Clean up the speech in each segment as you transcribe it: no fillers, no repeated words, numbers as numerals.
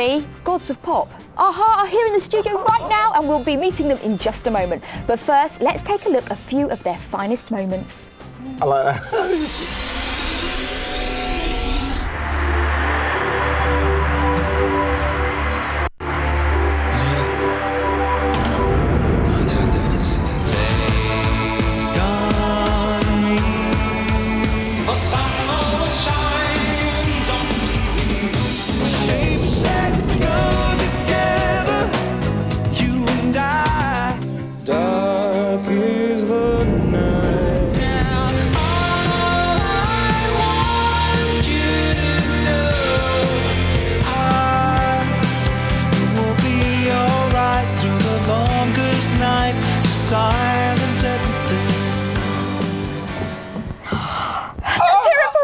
three gods of pop. Aha are here in the studio right now, and we'll be meeting them in just a moment. But first, let's take a look at a few of their finest moments. I like that. Silence everything. Let's hear it for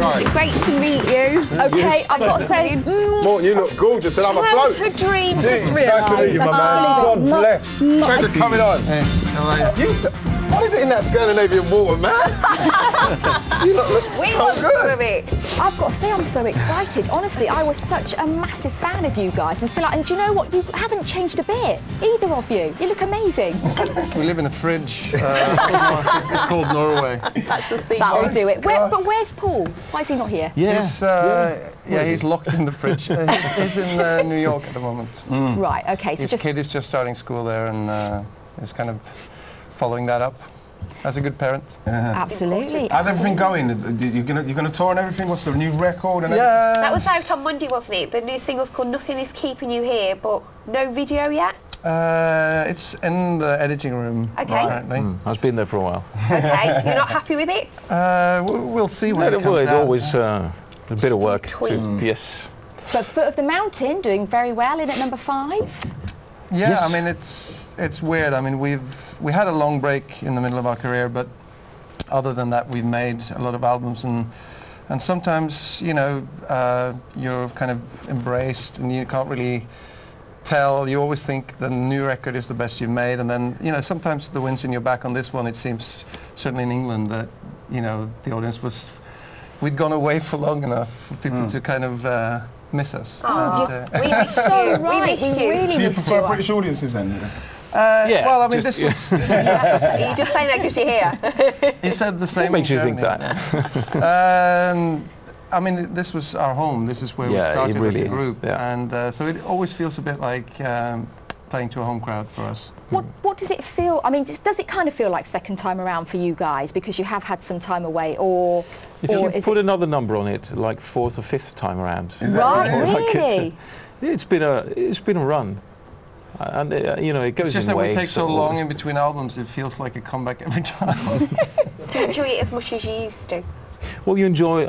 Hi. Great to meet you. Okay, I've got to say, Morten, you look gorgeous, and I'm a bloke. childhood dream. Jeez, Just nice to meet you, my man. God bless. Thanks for coming on. Hey, how are you? What is it in that Scandinavian water, man? You look so good. I've got to say, I'm so excited. Honestly, I was such a massive fan of you guys, and so and do you know what? You haven't changed a bit, either of you. You look amazing. We live in a fridge. It's called Norway. That's the scene. That'll do it. But where's Paul? Why is he not here? Yeah, he's locked in the fridge. He's in New York at the moment. Right. Okay. So His kid is just starting school there, and is kind of following that up. As a good parent. Absolutely. How's everything going? You're gonna tour and everything? What's the new record? And That was out on Monday, wasn't it? The new single's called Nothing Is Keeping You Here, but no video yet? It's in the editing room. Okay. Apparently. I've been there for a while. Okay. You're not happy with it? We'll see when it comes It's out. always a bit of work. Tweaks. So Foot of the Mountain doing very well in at number 5. Yeah, Yes. I mean it's weird. I mean we had a long break in the middle of our career, but other than that, we've made a lot of albums, and sometimes you're kind of embraced, and you can't really tell. You always think the new record is the best you've made, and then sometimes the wind's in your back. On this one, it seems certainly in England that the audience we'd gone away for long enough for people to kind of miss us. We missed you. Right. We missed you. Really do you missed prefer you. British audiences then? Yeah. Well, I mean, this was. Are you just saying that because you're here? He said the same. What makes in you think Germany. that? I mean, this was our home. This is where we Yeah, started it as a really- group, yeah. and so it always feels a bit like playing to a home crowd for us. What does it feel? I mean, does it kind of feel like second time around for you guys because you have had some time away, or If you is put it another number on it, like 4th or 5th time around. right? Like Really? it's been a run, and it goes It's just in that we waves. take so long in between albums. It feels like a comeback every time. Do you enjoy it as much as you used to? Well,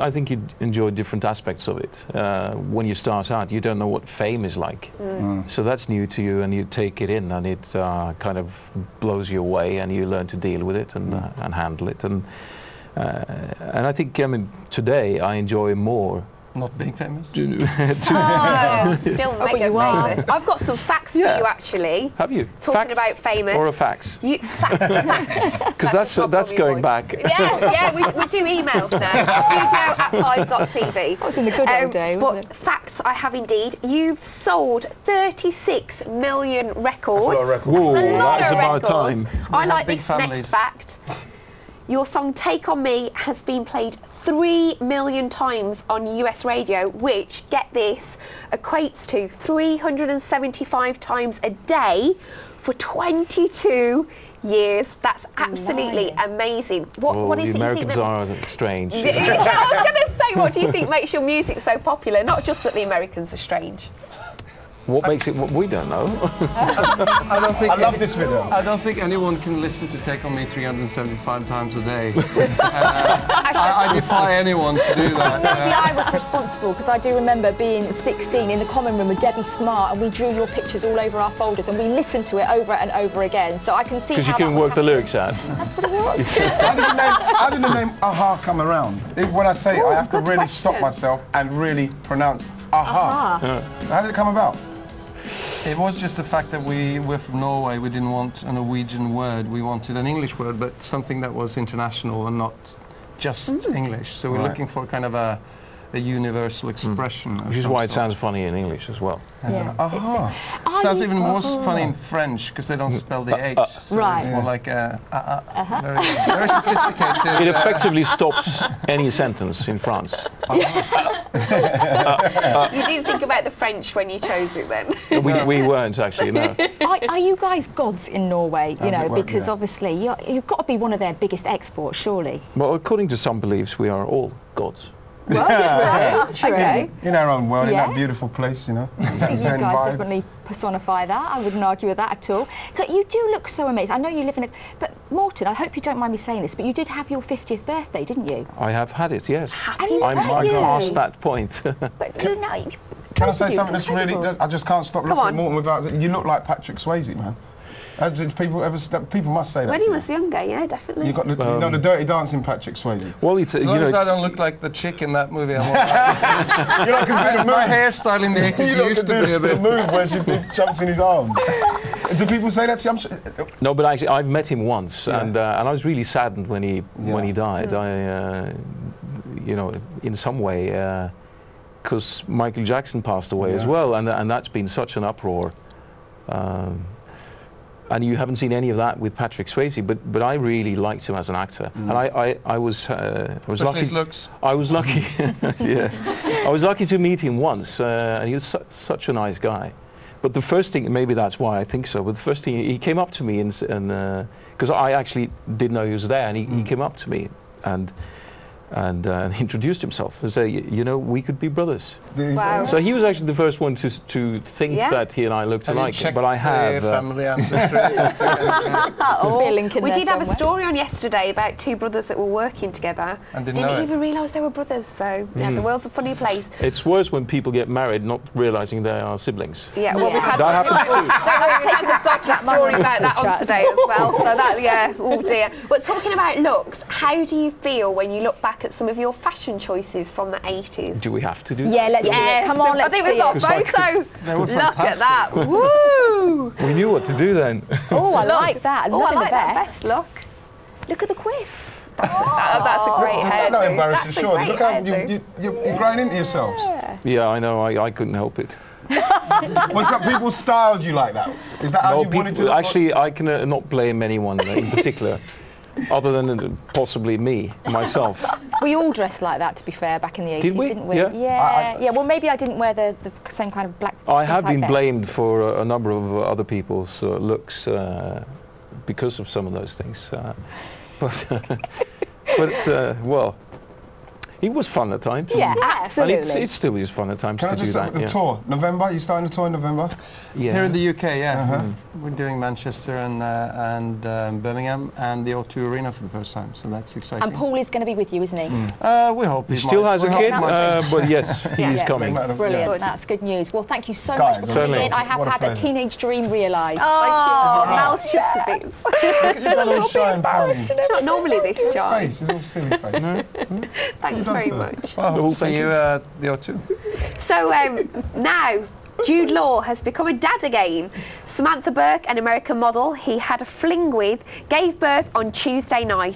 I think you enjoy different aspects of it. When you start out, you don't know what fame is like. So that's new to you, and you take it in, and it kind of blows you away, and you learn to deal with it and handle it. And I think, today I enjoy more. Not being famous. Still mega you are. famous. I've got some facts for Yeah. you, actually. Have you? Talking Facts about famous. or a fax? Facts. Because that's going back. Yeah, we do emails now. studio@5.tv. That was in the good old days, wasn't But facts I have indeed. You've sold 36 million records. That's a lot of records. Whoa, That's a lot that's of about records. time. I have like big this families. next fact. Your song Take On Me has been played 3 million times on US radio, which, get this, equates to 375 times a day for 22 years. That's absolutely amazing. What is the it Americans you are strange. think that... I was going to say, what do you think makes your music so popular? Not just that the Americans are strange. What makes it what we don't know? I don't think. I love this video. I don't think anyone can listen to Take On Me 375 times a day. I defy anyone to do that. Maybe I was responsible because I do remember being 16 in the common room with Debbie Smart, and we drew your pictures all over our folders, and we listened to it over and over again. So I can see Because you how couldn't that work the happened. lyrics out. That's what it was. How did the name Aha come around? When I say it, I have to good really question. stop myself and really pronounce Aha. How did it come about? It was just the fact that we're from Norway. We didn't want a Norwegian word. We wanted an English word, but something that was international and not just English. So we're looking for kind of a universal expression. Which is why it sounds funny in English as well. Sounds even more funny in French because they don't spell the H. So it's more like very, very sophisticated. It effectively stops any sentence in France. You didn't think about the French when you chose it then? We weren't actually, no. Are you guys gods in Norway? You know, because obviously you've got to be one of their biggest exports, surely. Well, according to some beliefs, we are all gods. Right, okay. In our own world, in that beautiful place, you know. I think you guys definitely personify that. I wouldn't argue with that at all. But you do look so amazing. I know you live in a... But Morten, I hope you don't mind me saying this, but you did have your 50th birthday, didn't you? I have had it, yes. Happy I'm past that point. But you know... Can I say something that's really... I just can't stop looking at Morten without... You look like Patrick Swayze, man. People must say that. When he was younger, yeah, definitely. You got the, you know, the Dirty Dancing Patrick Swayze. Well, it's as long as I don't look like the chick in that movie, I'm all right. You know, my hairstyle in the 80s used to be a bit. The move where she jumps in his arms. Do people say that to you? No, but actually, I've met him once, and I was really saddened when he died. You know, in some way, because Michael Jackson passed away as well, and that's been such an uproar. And you haven't seen any of that with Patrick Swayze, but I really liked him as an actor, and I was lucky. His looks. I was lucky, I was lucky to meet him once, and he was such a nice guy. But the first thing, maybe that's why I think so. But the first thing, he came up to me and because I actually didn't know he was there, and he came up to me and introduced himself and said, you know, we could be brothers. Wow. So he was actually the first one to think that he and I looked alike. But I have family ancestry. We did have a story on yesterday about two brothers that were working together. And didn't even realise they were brothers. So yeah, the world's a funny place. It's worse when people get married not realising they are siblings. Yeah, well, we've had that happens too. we've had a dodgy story about that on today as well. So that, oh dear. But talking about looks, how do you feel when you look back at some of your fashion choices from the 80s? Do we have to do that? Yeah, let's do it. Come on, let's I think we've got a photo. Look at that. Woo! We knew what to do then. Oh, I like that. Oh, I like that best look. Look at the quiff. That's a great hairdo. That's not embarrassing, That's a sure. great Look how hairdo. you're growing into yourselves. Yeah, I know. I couldn't help it. Was that people styled you like that? Is that how you wanted to look? Actually, I can not blame anyone in particular. Other than possibly me, myself. We all dressed like that, to be fair, back in the 80s, Did we? didn't we? Yeah. Yeah, well, maybe I didn't wear the same kind of black... I have been vest. blamed for a number of other people's looks because of some of those things. Well, it was fun at times. Yeah, absolutely. And it still is fun at times Can to I just do say, that. the tour, November, you starting the tour in November? Yeah. Here in the UK, we're doing Manchester and Birmingham and the O2 Arena for the first time, so that's exciting. And Paul is going to be with you, isn't he? We hope He still has a kid, but yes, he's coming. Brilliant, Yeah. that's good news. Well, thank you so Guys, much for coming in. I have what a had a pleasure. teenage dream realised. Oh, Mel's chipped a bit. Look at you got all shy and funny. Not normally this shy. Face, it's all silly face. Thanks very much. Well, we'll see you at the O2. So now Jude Law has become a dad again. Samantha Burke, an American model he had a fling with, gave birth on Tuesday night.